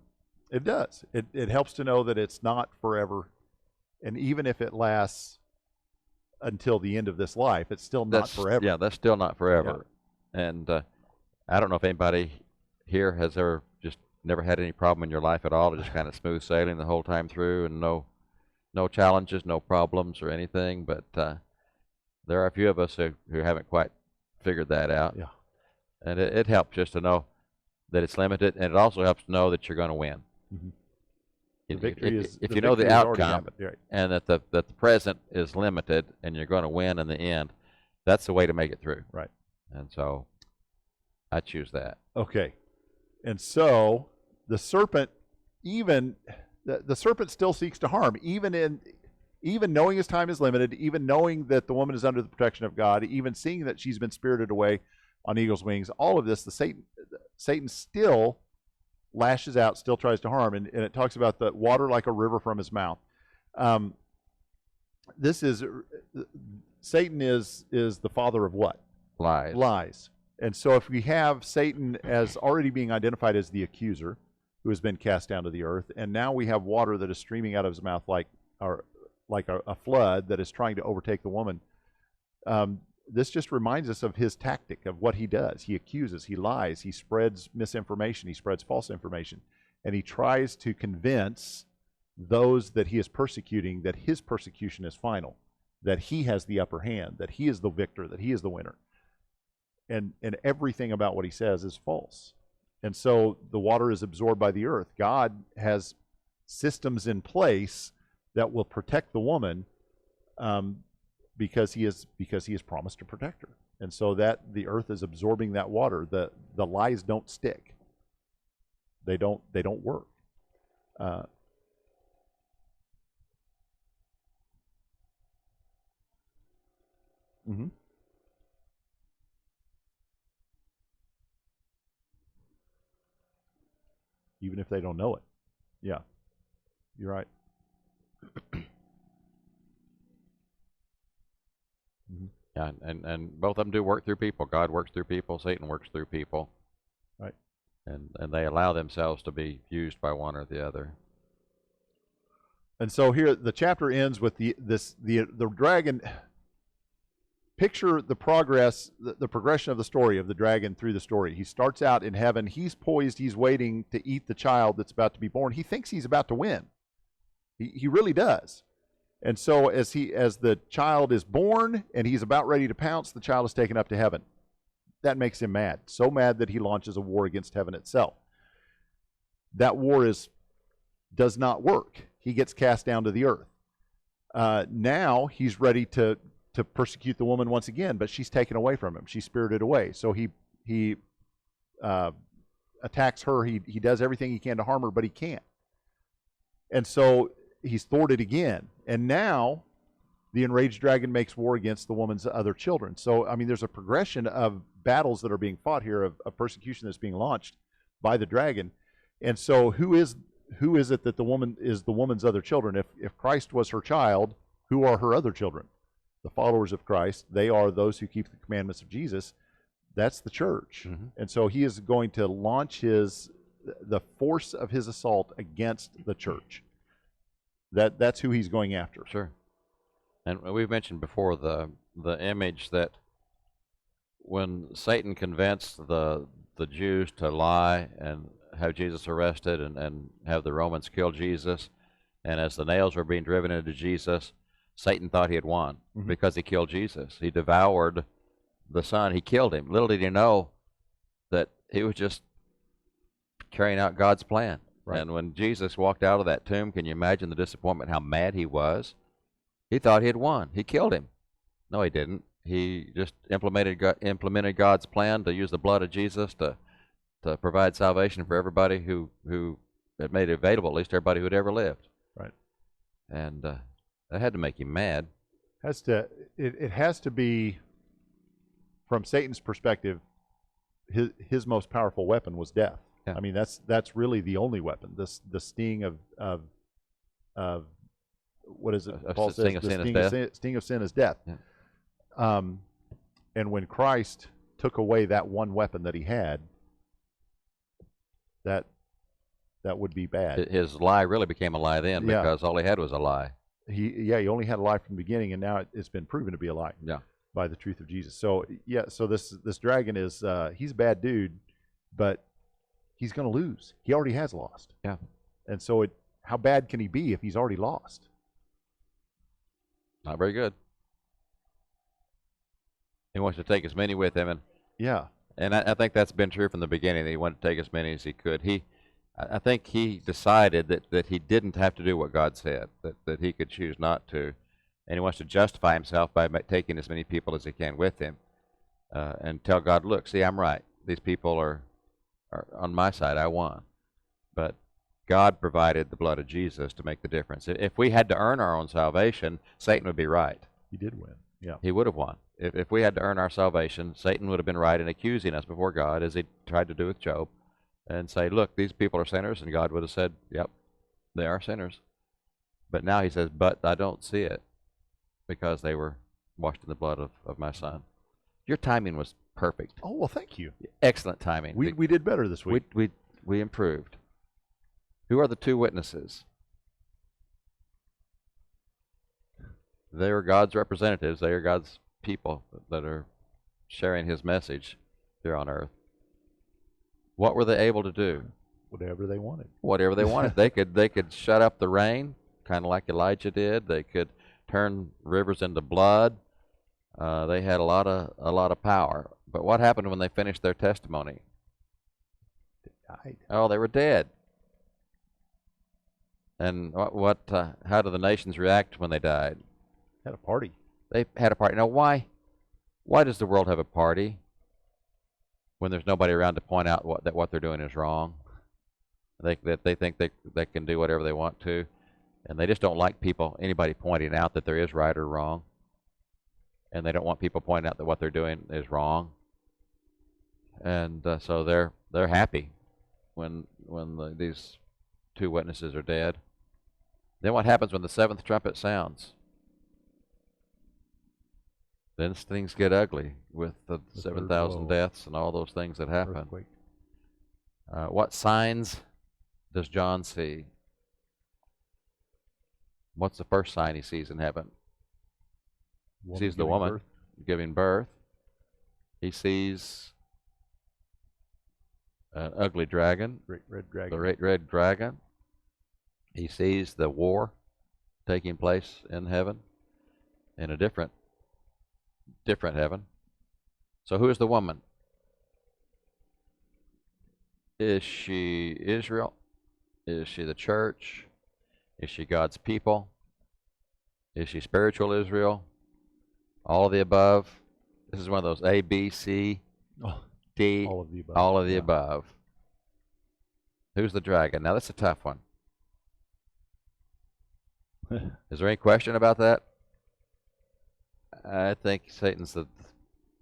B: It does. It helps to know that it's not forever, and even if it lasts until the end of this life, it's still not forever.
A: Yeah, that's still not forever. And I don't know if anybody here has ever just never had any problem in your life at all, just kind of smooth sailing the whole time through, and no challenges, no problems or anything. But there are a few of us who haven't quite figured that out.
B: Yeah.
A: And it helps just to know that it's limited, and it also helps to know that you're going to win.
B: Mm-hmm.
A: If you know the outcome,
B: right,
A: and that the present is limited, and you're going to win in the end, that's the way to make it through.
B: Right.
A: And so I choose that.
B: Okay. And so the serpent, even the serpent still seeks to harm, even knowing his time is limited, even knowing that the woman is under the protection of God, even seeing that she's been spirited away on eagle's wings. All of this, Satan still lashes out, still tries to harm, and it talks about the water like a river from his mouth. Satan is the father of what? Lies. And so if we have Satan as already being identified as the accuser who has been cast down to the earth, and now we have water that is streaming out of his mouth like a flood that is trying to overtake the woman, this just reminds us of his tactic, of what he does. He accuses, he lies, he spreads misinformation, he spreads false information, and he tries to convince those that he is persecuting that his persecution is final, that he has the upper hand, that he is the victor, that he is the winner. And everything about what he says is false. And so the water is absorbed by the earth. God has systems in place that will protect the woman, because he has promised to protect her. And so that the earth is absorbing that water. The lies don't stick. They don't work. Mm-hmm. Even if they don't know it. Yeah. You're right. Mm-hmm.
A: Yeah, and both of them do work through people. God works through people. Satan works through people.
B: Right.
A: And they allow themselves to be used by one or the other.
B: And so here the chapter ends with the dragon. Picture the progression of the story of the dragon through the story. He starts out in heaven. He's poised. He's waiting to eat the child that's about to be born. He thinks he's about to win. He really does. And so as the child is born and he's about ready to pounce, the child is taken up to heaven. That makes him mad. So mad that he launches a war against heaven itself. That war does not work. He gets cast down to the earth. Now he's ready to persecute the woman once again, but she's taken away from him. She's spirited away. So he attacks her. He does everything he can to harm her, but he can't. And so he's thwarted again. And now the enraged dragon makes war against the woman's other children. So, I mean, there's a progression of battles that are being fought here, of persecution that's being launched by the dragon. And so who is it that the woman is the woman's other children? If Christ was her child, who are her other children? The followers of Christ. They are those who keep the commandments of Jesus. That's the church. Mm-hmm. And so he is going to launch the force of his assault against the church. That's who he's going after.
A: Sure. And we've mentioned before the image that when Satan convinced the Jews to lie and have Jesus arrested and have the Romans kill Jesus, and as the nails were being driven into Jesus, Satan thought he had won, mm-hmm. because he killed Jesus. He devoured the Son. He killed him. Little did he know that he was just carrying out God's plan.
B: Right.
A: And when Jesus walked out of that tomb, can you imagine the disappointment, how mad he was? He thought he had won. He killed him. No, he didn't. He just implemented God's plan to use the blood of Jesus to provide salvation for everybody who it made it available, at least everybody who had ever lived.
B: Right.
A: And that had to make him mad.
B: It has to be, from Satan's perspective, his most powerful weapon was death.
A: Yeah.
B: I mean, that's really the only weapon. The sting of what is it? Paul says the sting of sin is death.
A: Yeah.
B: And when Christ took away that one weapon that he had, that would be bad.
A: His lie really became a lie then, because all he had was a lie.
B: He only had a lie from the beginning, and now it's been proven to be a lie.
A: Yeah.
B: By the truth of Jesus. So so this dragon is he's a bad dude, but he's going to lose. He already has lost.
A: Yeah.
B: And so how bad can he be if he's already lost?
A: Not very good. He wants to take as many with him, and I think that's been true from the beginning. That he wanted to take as many as he could. I think he decided that he didn't have to do what God said, that he could choose not to. And he wants to justify himself by taking as many people as he can with him, and tell God, look, see, I'm right. These people are on my side. I won. But God provided the blood of Jesus to make the difference. If we had to earn our own salvation, Satan would be right.
B: He did win. Yeah.
A: He would have won. If we had to earn our salvation, Satan would have been right in accusing us before God, as he tried to do with Job, and say, look, these people are sinners, and God would have said, yep, they are sinners. But now he says, but I don't see it, because they were washed in the blood of my Son. Your timing was perfect.
B: Oh, well, thank you.
A: Excellent timing.
B: We did better this week.
A: We improved. Who are the two witnesses? They are God's representatives. They are God's people that are sharing his message here on earth. What were they able to do?
B: Whatever they wanted.
A: Whatever they wanted. They could shut up the rain, kind of like Elijah did. They could turn rivers into blood. They had a lot of power. But what happened when they finished their testimony?
B: They died.
A: Oh, they were dead. And how do the nations react when they died?
B: Had a party.
A: They had a party. Now, why does the world have a party when there's nobody around to point out what they're doing is wrong? They think they can do whatever they want to, and they just don't like anybody pointing out that there is right or wrong, and they don't want people pointing out that what they're doing is wrong. And so they're happy when these two witnesses are dead. Then what happens when the seventh trumpet sounds? Then things get ugly with the 7,000 deaths and all those things that happen.
B: Earthquake.
A: What signs does John see? What's the first sign he sees in heaven? He sees the woman giving birth. He sees an ugly dragon,
B: Great red dragon.
A: the great red dragon. He sees the war taking place in heaven, in a different heaven. So who is the woman? Is she Israel? Is she the church? Is she God's people? Is she spiritual Israel? All of the above? This is one of those A, B, C, D,
B: all of the above.
A: all of the above. Who's the dragon? Now that's a tough one. Is there any question about that? I think Satan's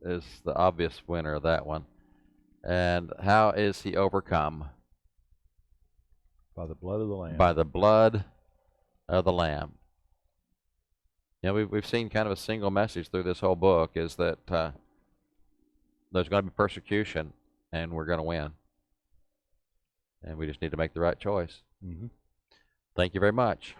A: is the obvious winner of that one. And how is he overcome?
B: By the blood of the Lamb.
A: By the blood of the Lamb. You know, we've seen kind of a single message through this whole book, is that there's going to be persecution, and we're going to win. And we just need to make the right choice.
B: Mm-hmm.
A: Thank you very much.